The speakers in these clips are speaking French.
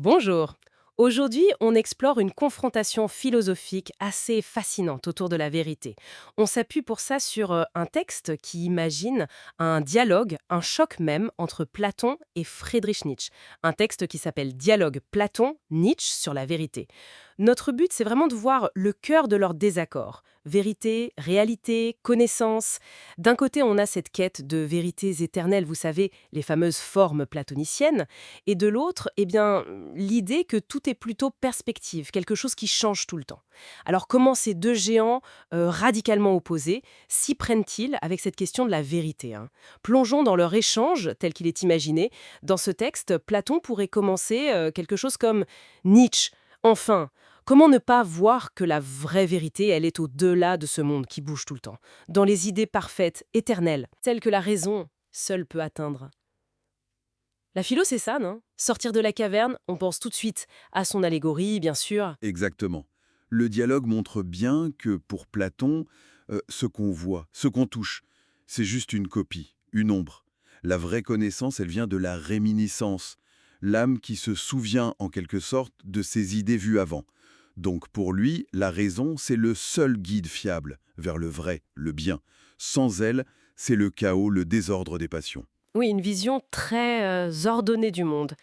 Bonjour. Aujourd'hui, on explore une confrontation philosophique assez fascinante autour de la vérité. On s'appuie pour ça sur un texte qui imagine un dialogue, un choc même entre Platon et Friedrich Nietzsche. Un texte qui s'appelle Dialogue Platon-Nietzsche sur la vérité. Notre but, c'est vraiment de voir le cœur de leur désaccord. Vérité, réalité, connaissance. D'un côté, on a cette quête de vérités éternelles, vous savez, les fameuses formes platoniciennes, et de l'autre, eh bien, l'idée que tout est plutôt perspective, quelque chose qui change tout le temps. Alors comment ces deux géants radicalement opposés s'y prennent-ils avec cette question de la vérité, hein? Plongeons dans leur échange tel qu'il est imaginé. Dans ce texte, Platon pourrait commencer quelque chose comme Nietzsche, enfin. Comment ne pas voir que la vraie vérité, elle est au-delà de ce monde qui bouge tout le temps, dans les idées parfaites, éternelles, celles que la raison seule peut atteindre. La philo, c'est ça, non? Sortir de la caverne, on pense tout de suite à son allégorie, bien sûr. Exactement. Le dialogue montre bien que, pour Platon, ce qu'on voit, ce qu'on touche, c'est juste une copie, une ombre. La vraie connaissance, elle vient de la réminiscence, l'âme qui se souvient en quelque sorte de ses idées vues avant. Donc pour lui, la raison, c'est le seul guide fiable vers le vrai, le bien. Sans elle, c'est le chaos, le désordre des passions. Oui, une vision très ordonnée du monde.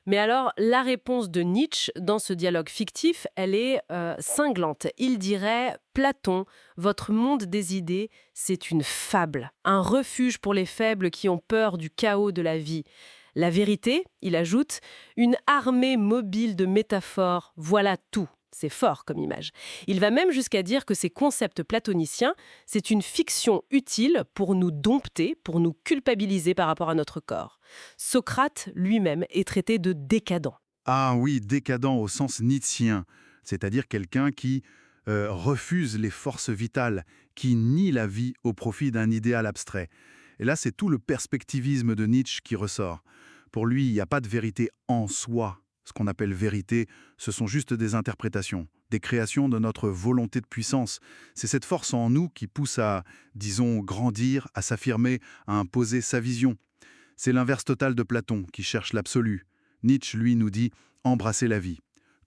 Mais alors, la réponse de Nietzsche dans ce dialogue fictif, elle est cinglante. Il dirait: Platon, votre monde des idées, c'est une fable, un refuge pour les faibles qui ont peur du chaos de la vie. La vérité, il ajoute, une armée mobile de métaphores, voilà tout. C'est fort comme image. Il va même jusqu'à dire que ces concepts platoniciens, c'est une fiction utile pour nous dompter, pour nous culpabiliser par rapport à notre corps. Socrate lui-même est traité de décadent. Ah oui, décadent au sens nietzschéen, c'est-à-dire quelqu'un qui refuse les forces vitales, qui nie la vie au profit d'un idéal abstrait. Et là, c'est tout le perspectivisme de Nietzsche qui ressort. Pour lui, il n'y a pas de vérité en soi. Ce qu'on appelle vérité, ce sont juste des interprétations, des créations de notre volonté de puissance. C'est cette force en nous qui pousse à, disons, grandir, à s'affirmer, à imposer sa vision. C'est l'inverse total de Platon, qui cherche l'absolu. Nietzsche, lui, nous dit embrasser la vie.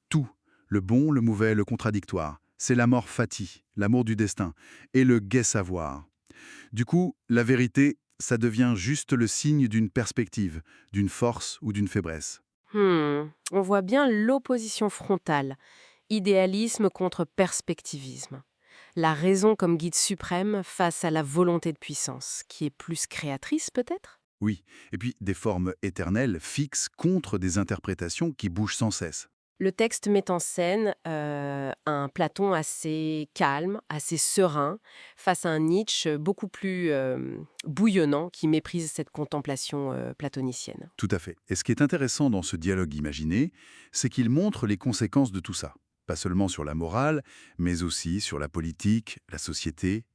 Tout, le bon, le mauvais, le contradictoire. C'est l'amor fati, l'amour du destin, et le gai savoir. Du coup, la vérité, ça devient juste le signe d'une perspective, d'une force ou d'une faiblesse. On voit bien l'opposition frontale, idéalisme contre perspectivisme. La raison comme guide suprême face à la volonté de puissance, qui est plus créatrice peut-être. Oui, et puis des formes éternelles, fixes, contre des interprétations qui bougent sans cesse. Le texte met en scène un Platon assez calme, assez serein, face à un Nietzsche beaucoup plus bouillonnant qui méprise cette contemplation platonicienne. Tout à fait. Et ce qui est intéressant dans ce dialogue imaginé, c'est qu'il montre les conséquences de tout ça. Pas seulement sur la morale, mais aussi sur la politique, la société.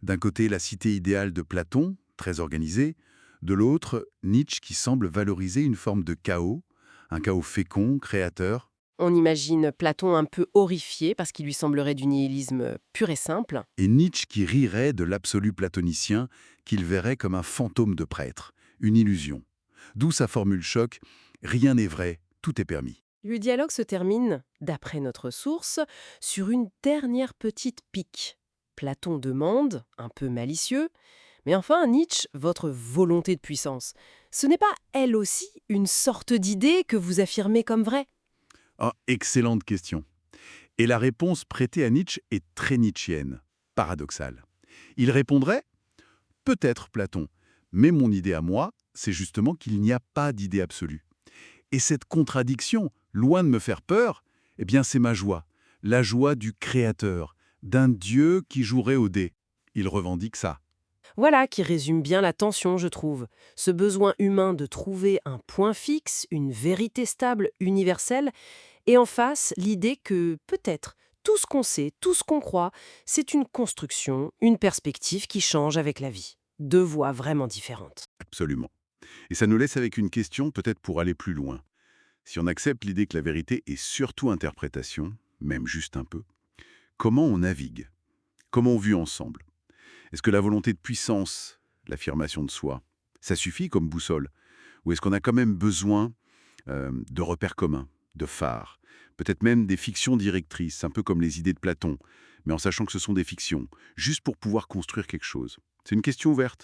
D'un côté, la cité idéale de Platon, très organisée. De l'autre, Nietzsche qui semble valoriser une forme de chaos, un chaos fécond, créateur. On imagine Platon un peu horrifié parce qu'il lui semblerait du nihilisme pur et simple. Et Nietzsche qui rirait de l'absolu platonicien, qu'il verrait comme un fantôme de prêtre, une illusion. D'où sa formule choc, rien n'est vrai, tout est permis. Le dialogue se termine, d'après notre source, sur une dernière petite pique. Platon demande, un peu malicieux: mais enfin, Nietzsche, votre volonté de puissance, ce n'est pas elle aussi une sorte d'idée que vous affirmez comme vraie? Ah, excellente question. Et la réponse prêtée à Nietzsche est très nietzschéenne, paradoxale. Il répondrait: peut-être Platon, mais mon idée à moi, c'est justement qu'il n'y a pas d'idée absolue. Et cette contradiction, loin de me faire peur, eh bien c'est ma joie, la joie du créateur, d'un Dieu qui jouerait au dé. Il revendique ça. Voilà qui résume bien la tension, je trouve. Ce besoin humain de trouver un point fixe, une vérité stable, universelle, et en face, l'idée que peut-être tout ce qu'on sait, tout ce qu'on croit, c'est une construction, une perspective qui change avec la vie. Deux voies vraiment différentes. Absolument. Et ça nous laisse avec une question peut-être pour aller plus loin. Si on accepte l'idée que la vérité est surtout interprétation, même juste un peu, comment on navigue? Comment on vit ensemble? Est-ce que la volonté de puissance, l'affirmation de soi, ça suffit comme boussole? Ou est-ce qu'on a quand même besoin de repères communs? de phare. Peut-être même des fictions directrices, un peu comme les idées de Platon, mais en sachant que ce sont des fictions, juste pour pouvoir construire quelque chose. C'est une question ouverte.